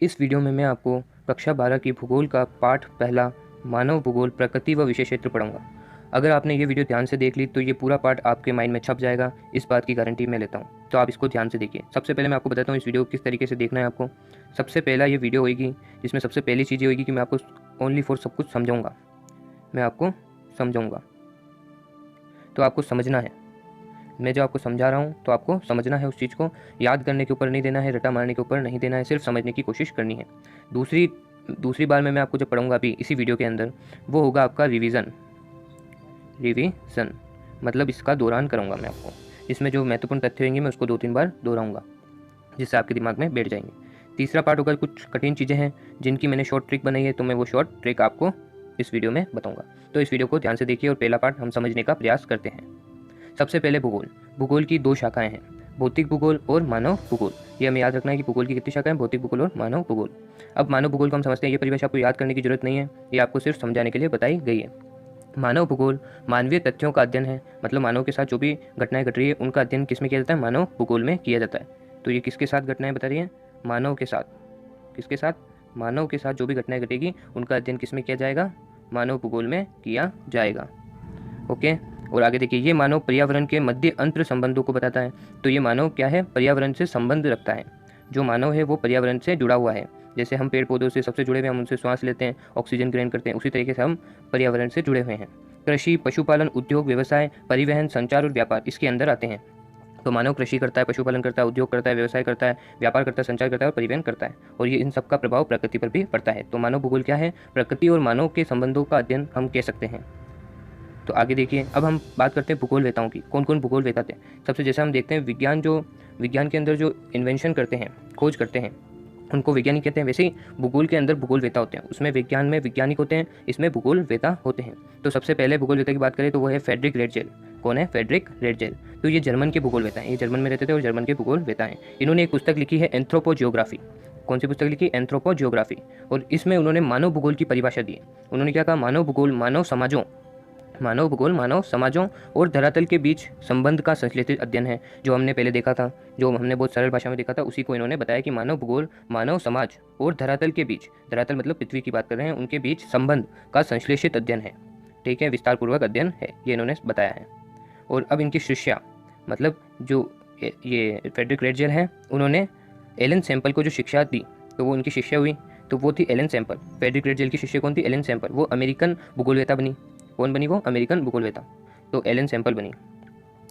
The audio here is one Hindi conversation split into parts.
इस वीडियो में मैं आपको कक्षा 12 की भूगोल का पाठ पहला मानव भूगोल प्रकृति व विषय क्षेत्र पढ़ाऊंगा। अगर आपने ये वीडियो ध्यान से देख ली तो ये पूरा पाठ आपके माइंड में छप जाएगा, इस बात की गारंटी मैं लेता हूँ। तो आप इसको ध्यान से देखिए। सबसे पहले मैं आपको बताता हूँ इस वीडियो को किस तरीके से देखना है आपको। सबसे पहला ये वीडियो होगी जिसमें सबसे पहली चीज़ ये होगी कि मैं आपको ओनली फॉर सब कुछ समझाऊँगा। मैं आपको समझाऊँगा तो आपको समझना है। मैं जो आपको समझा रहा हूँ तो आपको समझना है, उस चीज़ को याद करने के ऊपर नहीं देना है, रटा मारने के ऊपर नहीं देना है, सिर्फ समझने की कोशिश करनी है। दूसरी बार में मैं आपको जब पढ़ाऊँगा अभी इसी वीडियो के अंदर, वो होगा आपका रिवीजन मतलब इसका दौरान कराऊंगा मैं आपको। इसमें जो महत्वपूर्ण तथ्य होंगे मैं उसको 2-3 बार दोहराऊंगा जिससे आपके दिमाग में बैठ जाएंगे। तीसरा पार्ट होगा कुछ कठिन चीज़ें हैं जिनकी मैंने शॉर्ट ट्रिक बनाई है, तो मैं वो शॉर्ट ट्रिक आपको इस वीडियो में बताऊंगा। तो इस वीडियो को ध्यान से देखिए और पहला पार्ट हम समझने का प्रयास करते हैं। सबसे पहले भूगोल की 2 शाखाएं हैं, भौतिक भूगोल और मानव भूगोल। ये हमें याद रखना है कि भूगोल की कितनी शाखाएं हैं, भौतिक भूगोल और मानव भूगोल। अब मानव भूगोल को हम समझते हैं, ये परिभाषा आपको याद करने की जरूरत नहीं है, ये आपको सिर्फ समझाने के लिए बताई गई है। मानव भूगोल मानवीय तथ्यों का अध्ययन है, मतलब मानव के साथ जो भी घटनाएं घट रही है उनका अध्ययन किस में किया जाता है, मानव भूगोल में किया जाता है। तो ये किसके साथ घटनाएं बता रही है, मानव के साथ। किसके साथ, मानव के साथ जो भी घटनाएं घटेगी उनका अध्ययन किस में किया जाएगा, मानव भूगोल में किया जाएगा। ओके। और आगे देखिए, ये मानव पर्यावरण के मध्य अंतर संबंधों को बताता है। तो ये मानव क्या है, पर्यावरण से संबंध रखता है। जो मानव है वो पर्यावरण से जुड़ा हुआ है। जैसे हम पेड़ पौधों से सबसे जुड़े हुए, हम उनसे श्वास लेते हैं, ऑक्सीजन ग्रहण करते हैं, उसी तरीके से हम पर्यावरण से जुड़े हुए हैं। कृषि, पशुपालन, उद्योग, व्यवसाय, परिवहन, संचार और व्यापार इसके अंदर आते हैं। तो मानव कृषि करता है, पशुपालन करता है, उद्योग करता है, व्यवसाय करता है, व्यापार करता है, संचार करता है और परिवहन करता है। और ये इन सब का प्रभाव प्रकृति पर भी पड़ता है। तो मानव भूगोल क्या है, प्रकृति और मानव के संबंधों का अध्ययन हम कह सकते हैं। तो आगे देखिए, अब हम बात करते हैं भूगोल वेताओं की। कौन कौन भूगोल वेता थे। सबसे जैसे हम देखते हैं विज्ञान के अंदर जो इन्वेंशन करते हैं, खोज करते हैं, उनको वैज्ञानिक कहते हैं। वैसे ही भूगोल के अंदर भूगोल वेता होते हैं, उसमें विज्ञान में वैज्ञानिक होते हैं, इसमें भूगोल वेता होते हैं। तो सबसे पहले भूगोल वेता की बात करें तो वो है फ्रेडरिक रेटजेल। कौन है, फ्रेडरिक रेटजेल। तो ये जर्मन के भूगोल वेता हैं, ये जर्मन में रहते थे और जर्मन के भूगोल वेता हैं। इन्होंने एक पुस्तक लिखी है एंथ्रोपोजियोग्राफी। कौन सी पुस्तक लिखी, एंथ्रोपोजियोग्राफी। और इसमें उन्होंने मानव भूगोल की परिभाषा दी। उन्होंने क्या कहा, मानव भूगोल मानव समाजों और धरातल के बीच संबंध का संश्लेषित अध्ययन है। जो हमने पहले देखा था, जो हमने बहुत सरल भाषा में देखा था, उसी को इन्होंने बताया कि मानव भूगोल मानव समाज और धरातल के बीच, धरातल मतलब पृथ्वी की बात कर रहे हैं, उनके बीच संबंध का संश्लेषित अध्ययन है। ठीक है, विस्तारपूर्वक अध्ययन है, ये इन्होंने बताया है। और अब इनकी शिष्या, मतलब जो ये फ्रेडरिक रेटजेल है, उन्होंने एलन सैम्पल को जो शिक्षा दी तो वो उनकी शिष्या हुई, तो वो थी एलन सैम्पल। फ्रेडरिक रेटजेल की शिष्या कौन थी, एलन सैम्पल। वो अमेरिकन भूगोलवेता बनी। कौन बनी, वो अमेरिकन भूगोलवेता। तो एलन सैम्पल बनी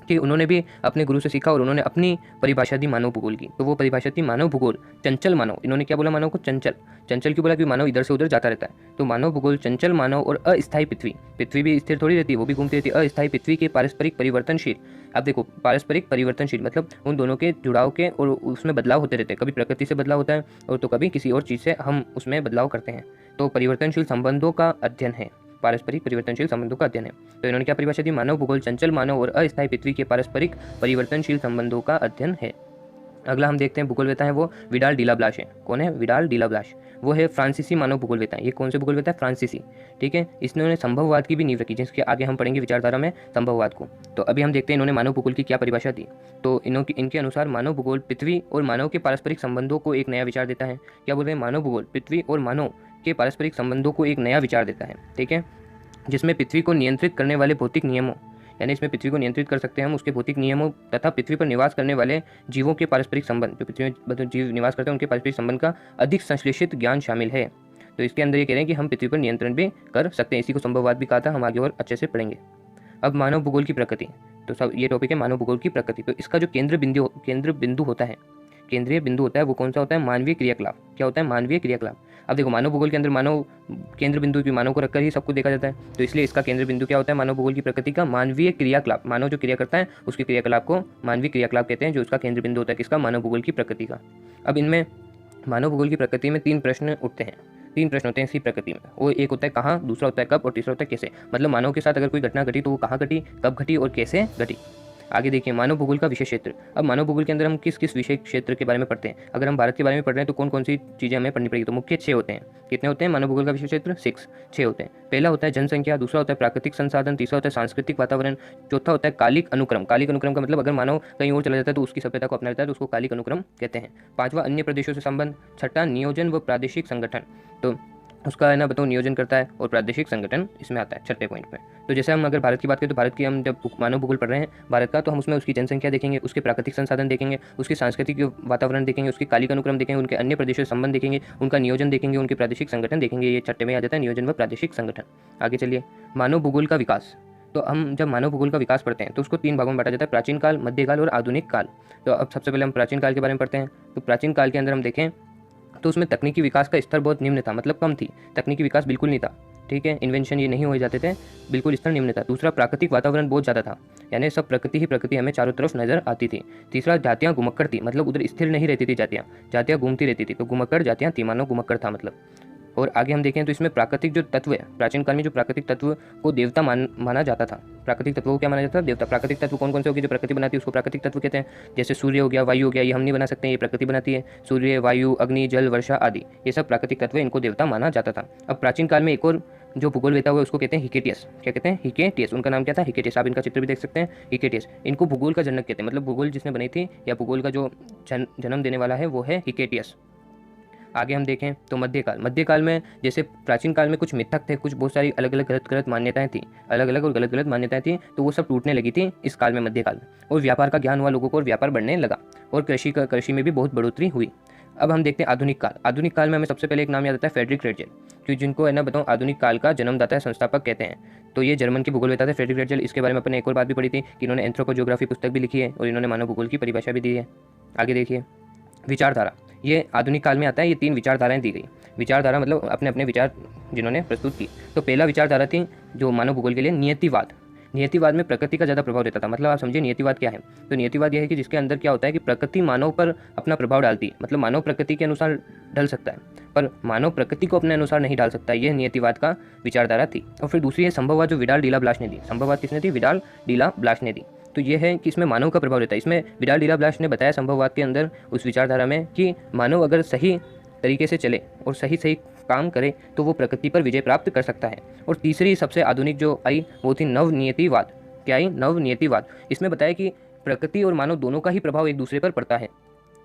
कि उन्होंने भी अपने गुरु से सीखा और उन्होंने अपनी परिभाषा दी मानव भूगोल की। तो वो परिभाषा थी मानव भूगोल चंचल मानव। इन्होंने क्या बोला, मानव को चंचल। चंचल क्यों बोला, कि मानव इधर से उधर जाता रहता है। तो मानव भूगोल चंचल मानव और अस्थायी पृथ्वी भी स्थिर थोड़ी रहती है, वो भी घूमती रहती है। अस्थायी पृथ्वी के पारस्परिक परिवर्तनशील। अब देखो, पारस्परिक परिवर्तनशील मतलब उन दोनों के जुड़ाव के और उसमें बदलाव होते रहते हैं। कभी प्रकृति से बदलाव होता है और तो कभी किसी और चीज़ से हम उसमें बदलाव करते हैं। तो परिवर्तनशील संबंधों का अध्ययन है, पारस्परिक परिवर्तनशील संबंधों का अध्ययन है। तो इन्होंने क्या परिभाषा दी, मानव भूगोल चंचल मानव और अस्थायी पृथ्वी के पारस्परिक परिवर्तनशील संबंधों का अध्ययन है। अगला हम देखते हैं भूगोलवेता है, वो विडाल डिलाब्लाश है। कौन है, विडाल डिलाब्लाश। वो है फ्रांसीसी मानव भूगोलवेता है। ये कौन से भूगोलवेता है, फ्रांसीसी। ठीक है, इन्होंने संभववाद की भी नींव रखी, जिसके आगे हम पढ़ेंगे विचारधारा में संभववाद को। तो अभी हम देखते हैं इन्होंने मानव भूगोल की क्या परिभाषा दी। तो इनके अनुसार मानव भूगोल पृथ्वी और मानव के पारस्परिक संबंधों को एक नया विचार देता है। क्या बोल रहे हैं, मानव भूगोल पृथ्वी और मानव के पारस्परिक संबंधों को एक नया विचार देता है। ठीक है, जिसमें पृथ्वी को नियंत्रित करने वाले भौतिक नियमों, यानी इसमें पृथ्वी को नियंत्रित कर सकते हैं हम, उसके भौतिक नियमों तथा पृथ्वी पर निवास करने वाले जीवों के पारस्परिक संबंध, जो पृथ्वी में जीव निवास करते हैं उनके पारस्परिक संबंध का अधिक संश्लेषित ज्ञान शामिल है। तो इसके अंदर ये कह रहे हैं कि हम पृथ्वी पर नियंत्रण भी कर सकते हैं। इसी को संभववाद भी कहा था, हम आगे और अच्छे से पढ़ेंगे। अब मानव भूगोल की प्रकृति, तो सब ये टॉपिक है मानव भूगोल की प्रकृति। तो इसका जो केंद्र बिंदु होता है, केंद्रीय बिंदु होता है, वो कौन सा होता है, मानवीय क्रियाकलाप। क्या होता है, मानवीय क्रियाकलाप। अब देखो, मानव भूगोल के अंदर मानव केंद्र बिंदु भी मानव को रखकर ही सब कुछ देखा जाता है। तो इसलिए इसका केंद्र बिंदु क्या होता है, मानव भूगोल की प्रकृति का मानवीय क्रियाकलाप। मानव जो क्रिया करता है उसके क्रियाकलाप को मानवीय क्रियाकलाप कहते हैं, जो उसका केंद्र बिंदु होता है किसका, मानव भूगोल की प्रकृति का। अब इनमें मानव भूगोल की प्रकृति में 3 प्रश्न उठते हैं, 3 प्रश्न होते हैं इसी प्रकृति में। वो एक होता है कहाँ, दूसरा होता है कब और तीसरा होता है कैसे। मतलब मानव के साथ अगर कोई घटना घटी तो वो कहाँ घटी, कब घटी और कैसे घटी। आगे देखिए मानव भूगोल का विषय क्षेत्र। अब मानव भूगोल के अंदर हम किस किस विषय क्षेत्र के बारे में पढ़ते हैं। अगर हम भारत के बारे में पढ़ रहे हैं तो कौन कौन सी चीज़ें हमें पढ़नी पड़ेगी। तो मुख्य 6 होते हैं। कितने होते हैं मानव भूगोल का विषय क्षेत्र? 6 होते हैं। पहला होता है जनसंख्या, दूसरा होता है प्राकृतिक संसाधन, तीसरा होता है सांस्कृतिक वातावरण, चौथा होता है कालिक अनुक्रम। कालिक अनुक्रम का मतलब अगर मानव कहीं और चला जाता है तो उसकी सभ्यता को अपना लेता है तो उसको कालिक अनुक्रम कहते हैं। पांचवा अन्य प्रदेशों से संबंध, छठा नियोजन व प्रादेशिक संगठन, तो उसका है ना बताओ नियोजन करता है और प्रादेशिक संगठन इसमें आता है छठे पॉइंट पे। तो जैसे हम अगर भारत की बात करें तो भारत की हम जब मानव भूगोल पढ़ रहे हैं भारत का, तो हम उसमें उसकी जनसंख्या देखेंगे, उसके प्राकृतिक संसाधन देखेंगे, उसके सांस्कृतिक वातावरण देखेंगे, उसके कालिक अनुक्रम देखेंगे, उनके अन्य प्रदेशों से संबंध देखेंगे, उनका नियोजन देखेंगे, उनके प्रादेशिक संगठन देखेंगे। ये छठे में आ जाता है नियोजन व प्रादेशिक संगठन। आगे चलिए मानव भूगोल का विकास। तो हम जब मानव भूगोल का विकास पढ़ते हैं तो उसको 3 भागों में बांटा जाता है, प्राचीन काल, मध्यकाल और आधुनिक काल। तो अब सबसे पहले हम प्राचीन काल के बारे में पढ़ते हैं। तो प्राचीन काल के अंदर हम देखें तो उसमें तकनीकी विकास का स्तर बहुत निम्न था, मतलब कम थी, तकनीकी विकास बिल्कुल नहीं था। ठीक है, इन्वेंशन ये नहीं हो जाते थे, बिल्कुल स्तर निम्न था। दूसरा प्राकृतिक वातावरण बहुत ज़्यादा था, यानी सब प्रकृति ही प्रकृति हमें चारों तरफ नजर आती थी। तीसरा जातियाँ घुमक्कड़ थी, मतलब उधर स्थिर नहीं रहती थी जातियाँ घूमती रहती थी, तो घुमक्कड़ जातियाँ थी, मानो घुमक्कड़ था मतलब। और आगे हम देखें तो इसमें प्राकृतिक जो तत्व है, प्राचीन काल में जो प्राकृतिक तत्व को देवता माना जाता था। प्राकृतिक तत्वों को क्या माना जाता था? देवता। प्राकृतिक तत्व कौन कौन से होगी जो प्रकृति बनाती है उसको प्राकृतिक तत्व कहते हैं। जैसे सूर्य हो गया, वायु हो गया, ये हम नहीं बना सकते, ये प्रकृति बनाती है। सूर्य, वायु, अग्नि, जल, वर्षा आदि ये सब प्राकृतिक तत्व, इनको देवता माना जाता था। अब प्राचीन काल में एक और जो भूगोलवेता हुआ उसको कहते हैं हिकेटियस। क्या कहते हैं? हिकेटियस। उनका नाम क्या था? हिकेटियस। आप इनका चित्र भी देख सकते हैं, हिकेटियस। इनको भूगोल का जनक कहते हैं, मतलब भूगोल जिसने बनी थी या भूगोल का जो जन्म देने वाला है वो है हिकेटियस। आगे हम देखें तो मध्यकाल में जैसे प्राचीन काल में कुछ मिथक थे, कुछ बहुत सारी अलग अलग गलत मान्यताएं थी, अलग अलग और गलत मान्यताएं थी, तो वो सब टूटने लगी थी इस काल में, मध्यकाल में। और व्यापार का ज्ञान हुआ लोगों को और व्यापार बढ़ने लगा और कृषि में भी बहुत बढ़ोतरी हुई। अब हम देखते हैं आधुनिक काल। आधुनिक काल में हमें सबसे पहले एक नाम याद आता है फ्रेडरिक रेटजेल, जो जिनको है ना बताऊँ आधुनिक काल का जन्मदाता है, संस्थापक कहते हैं। तो ये जर्मन के भूगोलवेता थे फ्रेडरिक रेटजेल। इसके बारे में अपने एक और बात भी पढ़ी थी कि इन्होंने एंथ्रोपोजियोग्राफी पुस्तक भी लिखी है और इन्होंने मानव भूगोल की परिभाषा भी दी है। आगे देखिए विचारधारा, ये आधुनिक काल में आता है। ये 3 विचारधाराएं दी गई। विचारधारा मतलब अपने अपने विचार जिन्होंने प्रस्तुत की। तो पहला विचारधारा थी जो मानव भूगोल के लिए नियतिवाद। नियतिवाद में प्रकृति का ज़्यादा प्रभाव रहता था। मतलब आप समझिए नियतिवाद क्या है। तो नियतिवाद यह है कि जिसके अंदर क्या होता है कि प्रकृति मानव पर अपना प्रभाव डालती है, मतलब मानव प्रकृति के अनुसार ढल सकता है पर मानव प्रकृति को अपने अनुसार नहीं डाल सकता। यह नियतिवाद का विचारधारा थी। और फिर दूसरी है संभववाद, जो विडाल डीला ब्लाश ने दी। संभववाद किसने दी? विडाल डीला ब्लाश ने दी। तो ये है कि इसमें मानव का प्रभाव रहता है। इसमें विडाल डीला ब्लाश ने बताया संभववाद के अंदर उस विचारधारा में कि मानव अगर सही तरीके से चले और सही काम करे तो वो प्रकृति पर विजय प्राप्त कर सकता है। और तीसरी सबसे आधुनिक जो आई वो थी नवनियतिवाद। क्या आई? नवनियतिवाद। इसमें बताया कि प्रकृति और मानव दोनों का ही प्रभाव एक दूसरे पर पड़ता है,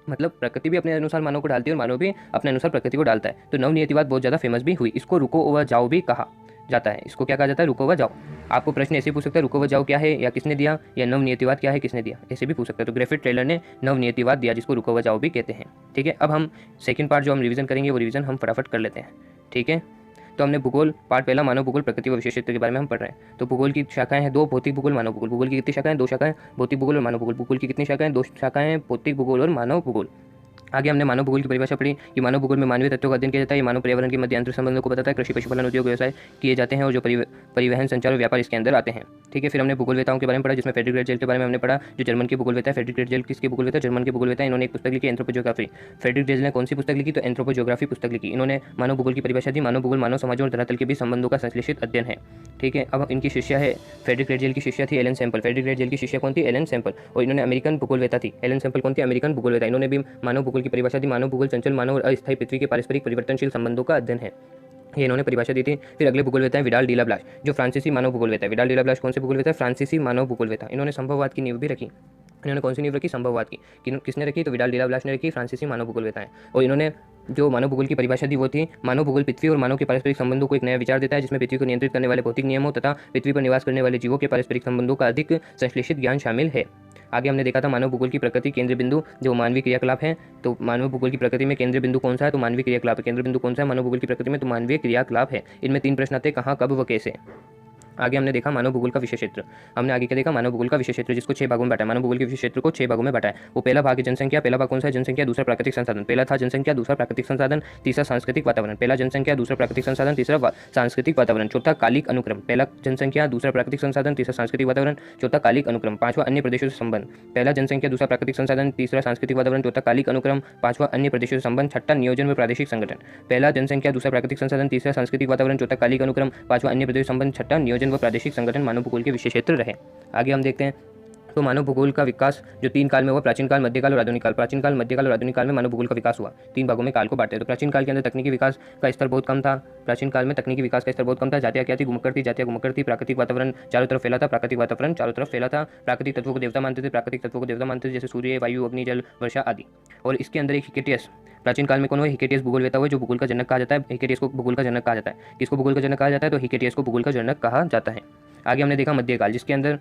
मतलब प्रकृति भी अपने अनुसार मानव को डालती है और मानव भी अपने अनुसार प्रकृति को डालता है। तो नवनियतिवाद बहुत ज़्यादा फेमस भी हुई। इसको रुको व जाओ भी कहा जाता है। इसको क्या कहा जाता है? रुको व जाओ। आपको प्रश्न ऐसे पूछ सकता है रुको व जाओ क्या है या किसने दिया, या नवनियतिवाद क्या है किसने दिया, ऐसे भी पूछ सकता है। तो ग्रिफिथ टेलर ने नवनियतिवाद दिया जिसको रुको व जाओ भी कहते हैं। ठीक है, अब हम सेकंड पार्ट जो हम रिवीजन करेंगे वो रिवीजन हम फटाफट कर लेते हैं। ठीक है, तो हमने भूगोल पार्ट पहला मानव भूगोल प्रकृति व विशेष क्षेत्र के बारे में हम पढ़ रहे हैं। तो भूगोल की शाखाएं हैं 2, भौतिक भूगोल, मानव भूगोल। भूगोल की कितनी शाखाएं? 2 शाखाएं, भौतिक भूगोल और मानव भूगोल। भूगोल की कितनी शाखाएं? 2 शाखाएं, भौतिक भूगोल और मानव भूगोल। आगे हमने मानव भूगोल की परिभाषा पढ़ी कि मानव भूगोल में मानवीय तत्वों का अध्ययन किया जाता है। ये मानव पर्यावरण के मध्य अंतर संबंधों को बताता है। कृषि, पशुपालन, उद्योग, व्यवसाय किए जाते हैं और जो परिवहन, संचार और व्यापार इसके अंदर आते हैं। ठीक है, फिर हमने भूगोलवेताओं के बारे में पढ़ा जिसमें फ्रेडरिक रेटजेल के बारे में हमने पढ़ा, जो जर्मन के भूगोलवेता है। फ्रेडरिक रेटजेल किसके भूगोलवेता? जर्मन के भूगोलवेता। इन्होंने एक पुस्तक लिखी एंथ्रोपोजियोग्राफी। फ्रेडरिक रेटजेल ने कौन सी पुस्तक लिखी? तो एंथ्रोपोजियोग्राफी पुस्तक लिखी। इन्होंने मानव भूगोल की परिभाषा दी। मानव भूगोल मानव समाजों और धरातल के बीच संबंधों का संश्लेषित अध्ययन है। ठीक है, अब इनकी शिष्या है फ्रेडरिक रेटजेल की शिष्या थी एलन सैम्पल। फ्रेडरिक रेटजेल की शिष्या कौन थी? Ellen Semple. और इन्होंने अमेरिकन भूगोलवेता थी। एलन सैम्पल कौन थी? अमेरिकन भूगोलवेता। इन्होंने भी मानव भूगोल की परिभाषा दी। मानव भूगोल चंचल मानव और अस्थायी पृथ्वी के पारस्परिक परिवर्तनशील संबंधों का अध्ययन है, ये इन्होंने परिभाषा दी थी। फिर अगले भूगोलवेता है विडाल डीला ब्लाश, जो फ्रांसीसी मानव भूगोलवेता है। विडाल डीला ब्लाश कौन से भूगोलवेता है? फ्रांसीसी मानव भूगोलवेता। इन्होंने संभववाद की नींव भी रखी। इन्होंने कौन सी नींव रखी? संभववाद की। किसने रखी? तो विडाल डीला ब्लाश ने रखी, फ्रांसीसी मानव भूगोलवेता है। और इन्होंने जो मानव भूगोल की परिभाषा दी वो थी मानव भूगोल पृथ्वी और मानव के पारस्परिक संबंधों को एक नया विचार देता है जिसमें पृथ्वी को नियंत्रित करने वाले भौतिक नियमों तथा पृथ्वी पर निवास करने वाले जीवों के पारस्परिक संबंधों का अधिक संश्लेषित ज्ञान शामिल है। आगे हमने देखा था मानव भूगोल की प्रकृति, केंद्र बिंदु जो मानवीय क्रियाकलाप है। तो मानव भूगोल की प्रकृति में केंद्र बिंदु कौन सा है? तो मानवीय क्रियाकलाप है। केंद्र बिंदु कौन सा है मानव भूगोल की प्रकृति में? तो मानवीय क्रियाकलाप है। इनमें 3 प्रश्न आते हैं, कहाँ, कब व कैसे। आगे हमने देखा मानव भूगोल का विषय क्षेत्र। हमने आगे क्या देखा? मानव भूगोल का विषय क्षेत्र जिसको 6 भागों में बांटा है। मानव भूगोल के विषय क्षेत्र को 6 भागों में बांटा है। वो पहला भाग है जनसंख्या। पहला भाग कौन सा है? जनसंख्या। दूसरा प्राकृतिक संसाधन। पहला था जनसंख्या, दूसरा प्राकृतिक संसाधन, तीसरा सांस्कृतिक वातावरण। पहला जनसंख्या, दूसरा प्राकृतिक संसाधन, तीसरा सांस्कृतिक वातावरण। चौथा कालिक अनुक्रम। पहला जनसंख्या, दूसरा प्राकृतिक संसाधन, तीसरा सांस्कृतिक वातावरण, चौथा कालिक अनुक्रम। पांचवा अन्य प्रदेशों से संबंध। पहला जनसंख्या, दूसरा प्राकृतिक संसाधन, तीसरा सांस्कृतिक वातावरण, चौथा कालिक अनुक्रम, पांचवा अन्य प्रदेशों से संबंध, छठा नियोजन में प्रादेशिक संगठन। पहला जनसंख्या, दूसरा प्राकृतिक संसाधन, तीसरा सांस्कृतिक वातावरण, चौथा कालिक अनुक्रम, पांचवा अन्य प्रदेशों से संबंध, छठा नियोजन व प्रादेशिक संगठन मानव भूगोल के विषय क्षेत्र रहे। आगे हम देखते हैं तो मानव भूगोल का विकास जो 3 काल में हुआ, प्राचीन काल, मध्यकाल और आधुनिक काल। प्राचीन काल, मध्यकाल और आधुनिक काल में मानव भूगोल का विकास हुआ। 3 भागों में काल को बांटते हैं। तो प्राचीन काल के अंदर तकनीकी विकास का स्तर बहुत कम था। प्राचीन काल में तकनीकी विकास का स्तर बहुत कम था। जातियाँ क्या थी? घुमक्कड़ थी। जातियाँ घुमक्कड़ थी। प्राकृतिक वातावरण चारों तरफ फैला था। प्राकृतिक वातावरण चारों तरफ फैला था। प्राकृतिक तत्वों को देवता मानते थे। प्राकृतिक तत्वों को देवता मानते थे, जैसे सूर्य, वायु, अग्नि, जल, वर्षा आदि। और इसके अंदर एक हिकेटियस, प्राचीन काल में कौन हुआ? हिकेटियस भूगोलवेता हुआ, जो भूगोल का जनक कहा जाता है। हिकेटियस को भूगोल का जनक कहा जाता है। किसको भूगोल का जनक कहा जाता है? तो हिकेटियस को भूगोल का जनक कहा जाता है। आगे हमने देखा मध्यकाल, जिसके अंदर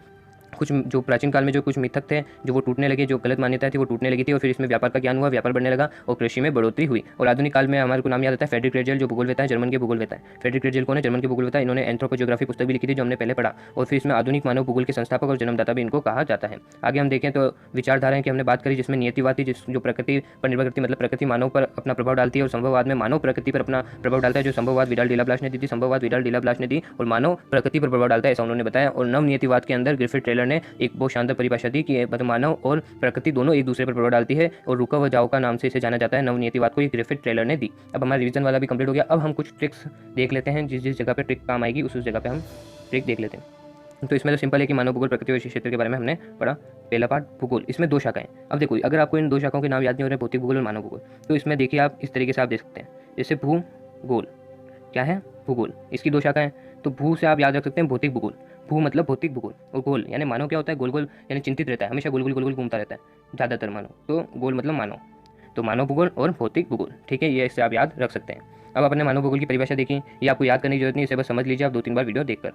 कुछ जो प्राचीन काल में जो कुछ मिथक थे जो वो टूटने लगे, जो गलत मान्यताएं थी वो टूटने लगी थी, और फिर इसमें व्यापार का ज्ञान हुआ, व्यापार बढ़ने लगा और कृषि में बढ़ोतरी हुई। और आधुनिक काल में हमारे को नाम याद आता है फ्रेडरिक रेजल, जो भूगोलवेता है, जर्मन के भूगोलवेता है। फ्रेडरिक रेजल कौन है? जर्मन के भूगोलवेता। इन्होंने एंथ्रोपोजियोग्राफी पुस्तक भी लिखी थी, जो हमने पहले पढ़ा, और फिर इसमें आधुनिक मानव भूगोल के संस्थापक और जन्मदाता भी इनको कहा जाता है। आगे हम देखें तो विचारधाराएं की हमने बात करी, जिसमें नियतिवाद थी, जो प्रकृति पर निर्भर करती, मतलब प्रकृति मानव पर अपना प्रभाव डालती है, और संभववाद में मानव प्रकृति पर अपना प्रभाव डालता है, जो संभववाद विडाल डिलाब्लाश ने दी थी। संभववाद विडाल डिलाब्लाश ने दी और मानव प्रकृति पर प्रभाव डालता है, ऐसा उन्होंने बताया। और नवनियतिवाद के अंदर ग्रिफिथ टेलर ने एक बहुत शानदार परिभाषा दी कि मानव और प्रकृति दोनों एक दूसरे पर प्रभाव डालती है, और रुका व जाओ का नाम से इसे जाना जाता है। नवनियतिवाद को ये ग्रिफिथ टेलर ने दी। अब हमारा रिवीजन वाला भी कंप्लीट हो गया। अब हम कुछ ट्रिक्स देख लेते हैं, जिस जिस जगह पे ट्रिक काम आएगी उस जगह पे हम ट्रिक देख लेते हैं। तो इसमें तो सिंपल है कि मानव भूगोल, प्रकृति और क्षेत्र के बारे में हमने पढ़ा। पहला पार्ट भूगोल, इसमें 2 शाखाएं। अब देखो, अगर आपको इन 2 शाखाओं के नाम याद नहीं हो रहे, भौतिक भूगोल और मानव भूगोल, तो इसमें देखिए आप इस तरीके से आप देख सकते हैं, जैसे भूगोल क्या है? भूगोल, इसकी 2 शाखाएं। तो भू से आप याद रख सकते हैं भौतिक भूगोल। भू मतलब भौतिक भूगोल, और गोल यानी मानव क्या होता है? गोल गोल यानी चिंतित रहता है, हमेशा गोल गोल गोल गोल घूमता रहता है ज़्यादातर मानव, तो गोल मतलब मानव। तो मानव भूगोल और भौतिक भूगोल, ठीक है, ये इससे आप याद रख सकते हैं। अब आपने मानव भूगोल की परिभाषा देखी, ये आपको याद करने की जरूरत नहीं, इसे बस समझ लीजिए आप 2-3 बार वीडियो देखकर।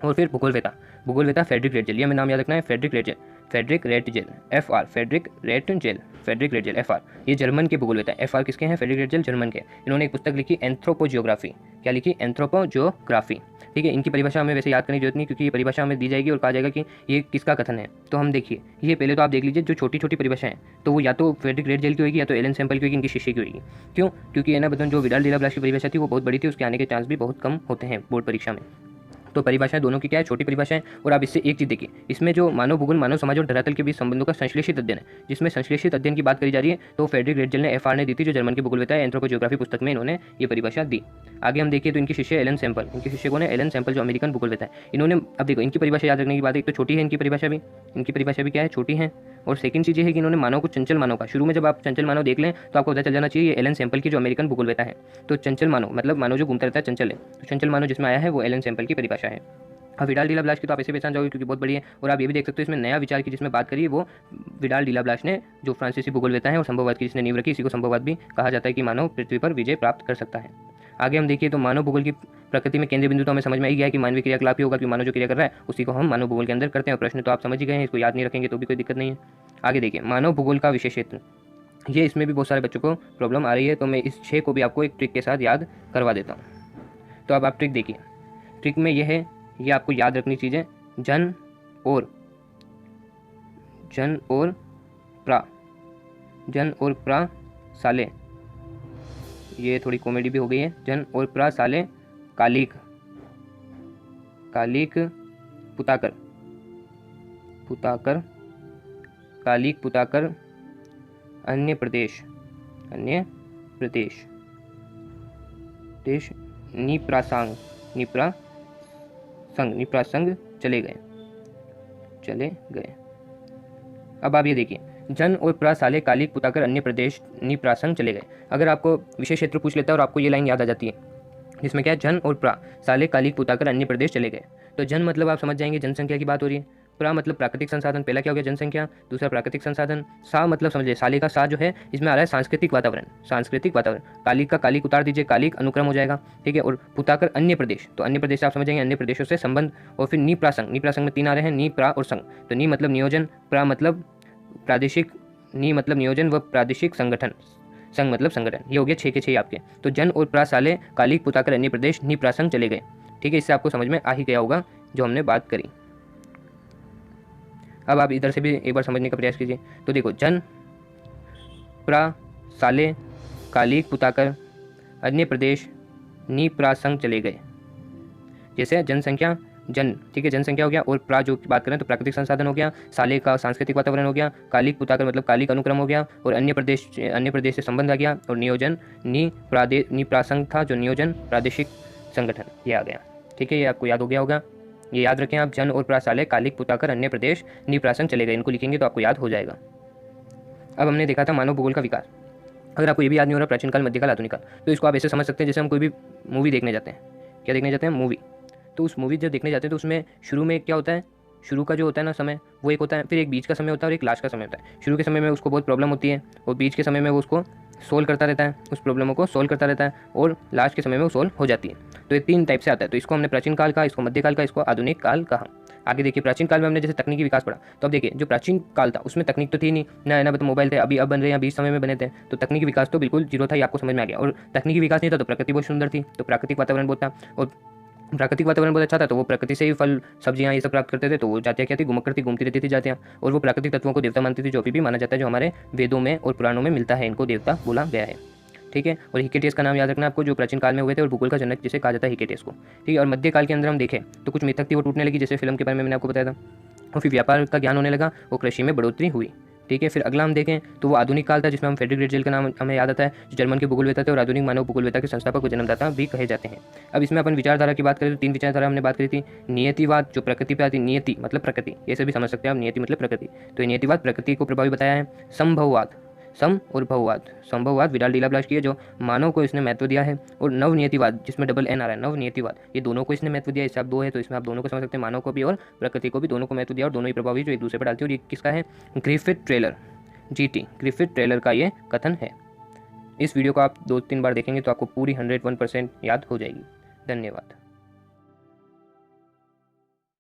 और फिर भूगोलवेता, भूगोलवेता फ्रेडरिक रेटजेल, ये हमें नाम याद रखना है, Friedrich Ratzel, Friedrich Ratzel, FR, Friedrich Ratzel, Friedrich Ratzel, FR, ये जर्मन के भूगोलवेता है। FR किसके हैं? फ्रेडरिक रेटजेल जर्मन के। इन्होंने एक पुस्तक लिखी एंथ्रोपोजियोग्राफी, क्या लिखी? एंथ्रोपोजियोग्राफी, ठीक है। इनकी परिभाषा हमें वैसे याद करने की जरूरत नहीं, क्योंकि ये परिभाषा हमें दी जाएगी और कहा जाएगा कि ये किसका कथन है। तो हम देखिए, ये पहले तो आप देख लीजिए, जो छोटी छोटी परिभाषाएं तो वो या तो फ्रेडरिक रेटजेल की होगी या तो एलन सैम्पल की होगी, इनकी शिष्य की होगी। क्यों? क्योंकि है ना बतन, जो विडाल डिलाब्लाश की परिभाषा थी वो बहुत बड़ी थी, उसके आने के चांस भी बहुत कम होते हैं बोर्ड परीक्षा में। तो परिभाषाएं दोनों की क्या है? छोटी परिभाषाएं। और आप इससे एक चीज़ देखिए, इसमें जो मानव भूगोल, मानव समाज और धरातल के बीच संबंधों का संश्लेषित अध्ययन है, जिसमें संश्लेषित अध्ययन की बात करी जा रही है, तो फ्रेडरिक रेटजेल ने FR ने दी थी, जो जर्मन की भूगोलवेता है। एंथ्रोपोजियोग्राफी पुस्तक में इन्होंने ये परिभाषा दी। आगे हम देखिए तो इनकी शिष्य एलन सैम्पल, इनके शिष्य कौन है? एलन सैम्पल, जो अमेरिकन भूगोलवेता है। इन्होंने, अब देखो इनकी परिभाषा याद रखने की बात है, एक तो छोटी है इनकी परिभाषा भी क्या है? छोटी है। और सेकंड चीज़ ये है कि इन्होंने मानव को चंचल मानव का, शुरू में जब आप चंचल मानव देख लें तो आपको पता चल जाना चाहिए ये एलन सैम्पल की जो अमेरिकन भूगोलवेता है। तो चंचल मानव मतलब मानव जो घूमता रहता है, चंचल है, तो चंचल मानव जिसमें आया है वो एलन सैम्पल की परिभाषा है। अब विडाल डिलाब्लाश की तो आप ऐसे पहचान जाओगे क्योंकि बहुत बड़ी है। और आप ये भी देख सकते हो इसमें नया विचार की जिसमें बात करी है वो विडाल डिलाब्लाश ने, जो फ्रांसीसी भूगोलवेता है, और संभववाद की जिसने नींव रखी। इसी को संभववाद भी कहा जाता है कि मानव पृथ्वी पर विजय प्राप्त कर सकता है। आगे हम देखिए तो मानव भूगोल की प्रकृति में केंद्रीय बिंदु तो हमें समझ में आ गया है कि मानवीय क्रियाकलाप ही होगा, कि मानव जो क्रिया कर रहा है उसी को हम मानव भूगोल के अंदर करते हैं। प्रश्न तो आप समझ ही गए हैं, इसको याद नहीं रखेंगे तो भी कोई दिक्कत नहीं है। आगे देखिए मानव भूगोल का विशेष क्षेत्र, ये इसमें भी बहुत सारे बच्चों को प्रॉब्लम आ रही है, तो मैं इस 6 को भी आपको एक ट्रिक के साथ याद करवा देता हूँ। तो अब आप ट्रिक देखिए, ट्रिक में यह है, ये आपको याद रखनी चीज़ें, जन और प्रा साले, ये थोड़ी कॉमेडी भी हो गई है। जन और प्रा साले कालिक पुताकर कालिक पुताकर अन्य प्रदेश देश निप्रासंग चले गए। अब आप ये देखिए, जन और प्रा साले कालिक पुताकर अन्य प्रदेश निप्रासंग चले गए। अगर आपको विशेष क्षेत्र पूछ लेता है और आपको ये लाइन याद आ जाती है, जिसमें क्या है, जन और प्रा साले कालिक पुताकर अन्य प्रदेश चले गए, तो जन मतलब आप समझ जाएंगे जनसंख्या की बात हो रही है। प्रा मतलब प्राकृतिक संसाधन, पहला क्या हो गया? जनसंख्या, दूसरा प्राकृतिक संसाधन। सा मतलब समझिए, साले का सा जो है इसमें आ रहा है सांस्कृतिक वातावरण। कालिक का कालिक उतार दीजिए, कालिक अनुक्रम हो जाएगा, ठीक है। और पुताकर अन्य प्रदेश, तो अन्य प्रदेश आप समझ जाएंगे, अन्य प्रदेशों से संबंध। और फिर निप्रासंग में 3 आ रहे हैं, नी, प्रा और संग। तो नी मतलब नियोजन, प्रा मतलब प्रादेशिक, नी मतलब नियोजन व प्रादेशिक संगठन, संघ मतलब संगठन। ये हो गया 6 के 6 आपके। तो जन और प्रा साले कालिक पुताकर अन्य प्रदेश निप्रासंग चले गए, ठीक है। इससे आपको समझ में आ ही गया होगा जो हमने बात करी। अब आप इधर से भी एक बार समझने का प्रयास कीजिए। तो देखो, जन प्रा साले कालिक पुताकर अन्य प्रदेश निप्रासंग चले गए। जैसे जनसंख्या, जन, ठीक है, जनसंख्या हो गया, और प्रा जो बात करें तो प्राकृतिक संसाधन हो गया, साले का सांस्कृतिक वातावरण हो गया, कालिक पुताकर मतलब कालिक अनुक्रम हो गया, और अन्य प्रदेश से संबंध आ गया, और नियोजन निप्रासंग था जो नियोजन प्रादेशिक संगठन, ये आ गया, ठीक है। ये आपको याद हो गया होगा। ये याद रखें आप, जन और प्रासालय कालिक पुताकर अन्य प्रदेश निप्रासन चले गए, इनको लिखेंगे तो आपको याद हो जाएगा। अब हमने देखा था मानव भूगोल का विकास। अगर आपको ये भी याद नहीं हो रहा प्राचीन काल, मध्यकाल, आधुनिक काल, तो इसको आप ऐसे समझ सकते हैं जैसे हम कोई भी मूवी देखने जाते हैं। क्या देखने जाते हैं? मूवी। तो उस मूवी जब देखने जाते हैं तो उसमें शुरू में क्या होता है, शुरू का जो होता है ना समय, वो एक होता है, फिर एक बीच का समय होता है और एक लास्ट का समय होता है। शुरू के समय में उसको बहुत प्रॉब्लम होती है और बीच के समय में वो उसको सोल्व करता रहता है, उस प्रॉब्लमों को सोल्व करता रहता है और लास्ट के समय में वो सोल्व हो जाती है। तो ये 3 टाइप से आता है। तो इसको हमने प्राचीन काल कहा, इसको मध्यकाल का, इसको आधुनिक काल कहा। आगे देखिए, प्राचीन काल में हमने जैसे तकनीकी विकास पढ़ा, तो अब देखिए जो प्राचीन काल था उसमें तकनीक तो थी नहीं ना, तो मोबाइल थे, अभी अब बन रहे हैं, बीच समय में बने थे, तो तकनीकी विकास तो बिल्कुल जीरो था, ये आपको समझ में आ गया। और तकनीकी विकास नहीं था तो प्रकृति बहुत सुंदर थी, तो प्राकृतिक वातावरण बहुत था, और प्राकृतिक वातावरण बहुत अच्छा था, तो वो प्रकृति से ही फल सब्जियां ये सब प्राप्त करते थे। तो वो जातियाँ क्या थी, घूमती रहती थी जातियाँ, और वो प्राकृतिक तत्वों को देवता मानती थी, जो अभी भी माना जाता है, जो हमारे वेदों में और पुराणों में मिलता है, इनको देवता बोला गया है। ठीक है। और हिकेटियस का नाम याद रखना आपको, जो प्राचीन काल में हुए थे और भूगोल का जनक जिसे कहा जाता है हिकेटियस को। ठीक है। और मध्यकाल के अंदर हम देखें तो कुछ मिथक थी वो टूटने लगी, जैसे फिल्म के बारे में मैंने आपको बताया था, और फिर व्यापार का ज्ञान होने लगा और कृषि में बढ़ोतरी हुई। ठीक है। फिर अगला हम देखें तो वो आधुनिक काल था, जिसमें हम फ्रेडरिक रेटजेल का नाम हमें याद आता है, जो जर्मन के भूगोलवेत्ता थे और आधुनिक मानव भूगोलवेत्ता के संस्थापक व जन्मदाता भी कहे जाते हैं। अब इसमें अपन विचारधारा की बात करें तो 3 विचारधारा हमने बात करी थी। नियतिवाद जो प्रकृति पे आती, नियति मतलब प्रकृति, ये भी समझ सकते हैं आप, नियति मतलब प्रकृति, तो नियतिवाद प्रकृति को प्रभावी बताया है। संभववाद, सम और भववाद, संभववाद विडाल डीला ब्लास्ट किया, जो मानव को इसने महत्व दिया है, और नवनियतिवाद जिसमें डबल एन आ रहा है, नवनियतिवाद, ये दोनों को इसने महत्व दिया। इससे आप 2 है तो इसमें आप दोनों को समझ सकते हैं, मानव को भी और प्रकृति को भी, दोनों को महत्व दिया, और दोनों ही प्रभावी जो एक दूसरे पर डालती है। और ये किसका है? Griffith trailer, GT Griffith trailer का ये कथन है। इस वीडियो को आप 2-3 बार देखेंगे तो आपको पूरी 101% याद हो जाएगी। धन्यवाद।